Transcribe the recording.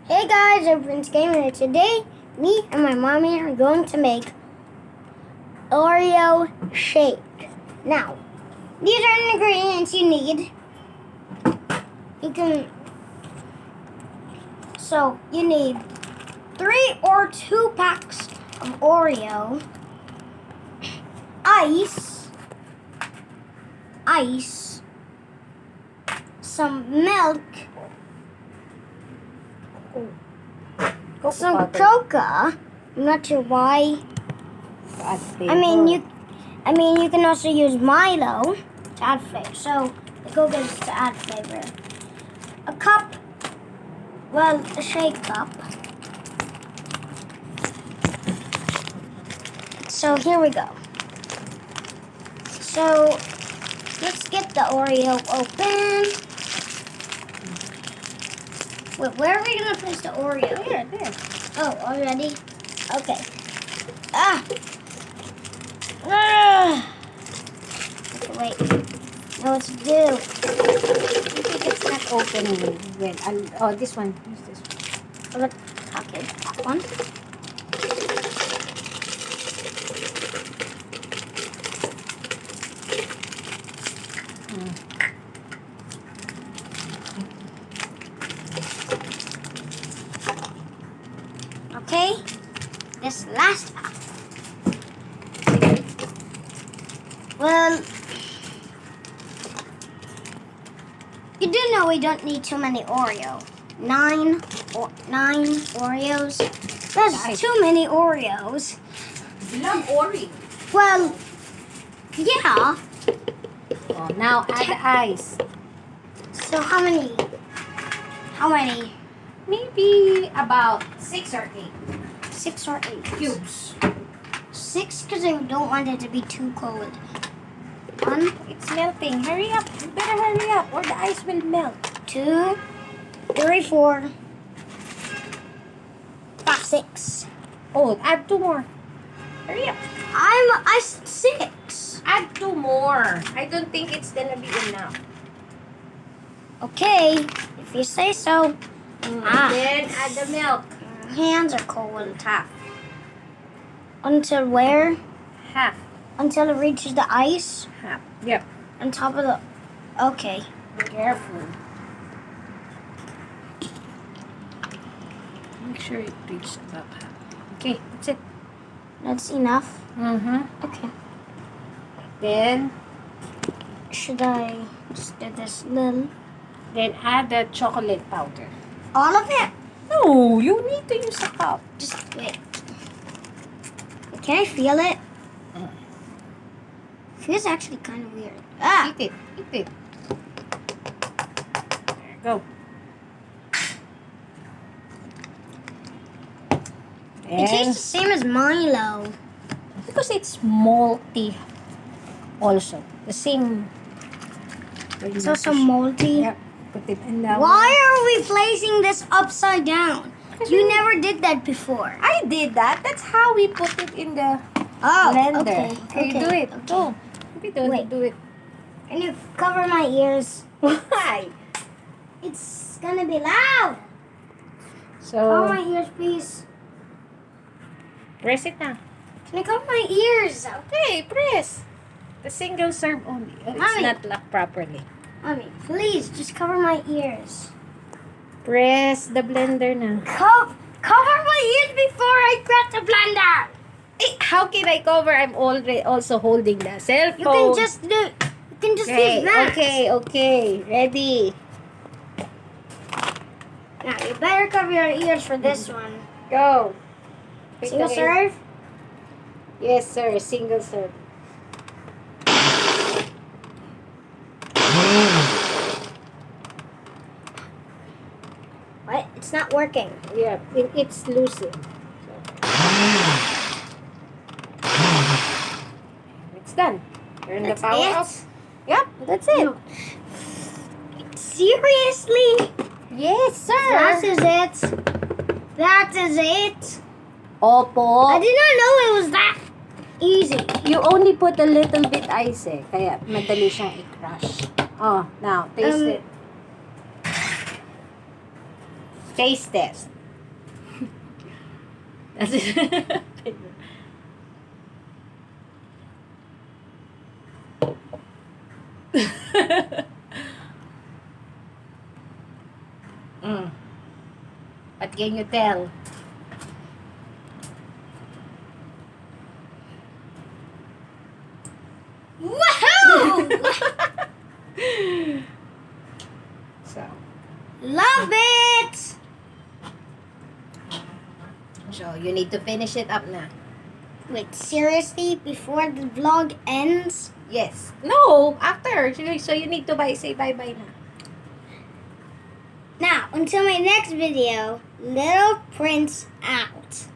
Hey guys, LittlePrinceGamer. Today, me and my mommy are going to make OREO Shake. Now, these are the ingredients you need. You need 3 or 2 packs of Oreo, ice, some milk, some cocoa. I'm not sure why. I mean, you can also use Milo to add flavor. So the cocoa is to add flavor. A cup, a shake cup. So here we go. So let's get the Oreo open. Wait, where are we gonna place the Oreo? Here, there. Oh, already? Okay. Okay, wait. Now what to do? I think it's not opening yet. Oh, this one. Use this one. Okay, that one. Okay, this last pack. Well, you do know we don't need too many Oreo. 9 Oreos. That's too many Oreos. You love Oreo. Well, yeah. Oh, now add the ice. So how many? Maybe about 6 or 8 6 or 8 cubes. 6 because I don't want it to be too cold. 1, It's melting. Hurry up. You better hurry up or the ice will melt. 2, 3, 4, 5, 6. Oh, add 2 more. Hurry up. I said 6. Add 2 more. I don't think it's gonna be enough. Okay, if you say so. Then add the milk. My hands are cold. Half. Until where? Half. Until it reaches the ice Half. Yep. on top of the. Okay. Careful. Make sure it reaches about half. Okay, that's it. That's enough. Mm-hmm. Okay. Then Should I just do this little? add the chocolate powder. All of it? No, you need to use a cup. Just wait. Can I feel it? Feels actually kind of weird. Eat it. There you go. It tastes the same as Milo. Because it's malty also. The same. It's also malty. Yep. Put it in the Why are we placing this upside down? You never did that before. I did that. That's how we put it in the Oh, blender. okay. You do it. Okay. Go. Wait. Do it. Can you cover my ears? Why? It's gonna be loud. So Cover my ears, please. press it now. Can I cover my ears? Okay, press. The single serve only. Oh, it's Mommy. not locked properly. Mommy, please, just cover my ears. Press the blender now. Cover my ears before I press the blender. Hey, how can I cover? I'm already also holding the cell phone. You can just use that. Okay. Ready. Now you better cover your ears for this one. Go. Single serve. Yes, sir. Single serve. What? It's not working. Yeah, it's loosened. It's done. Turn That's the power it? off. Yep, that's it. No. Seriously? Yes, sir. That is it. Opo. I did not know it was that easy. You only put a little bit ice eh. Kaya madali siyang i-crush. Oh, now, taste it. Taste test. What can you tell? Woohoo! So, Love it! you need to finish it up na. Wait, seriously? Before the vlog ends? Yes. No, after. So you need to say bye-bye na. Now, until my next video, Little Prince out.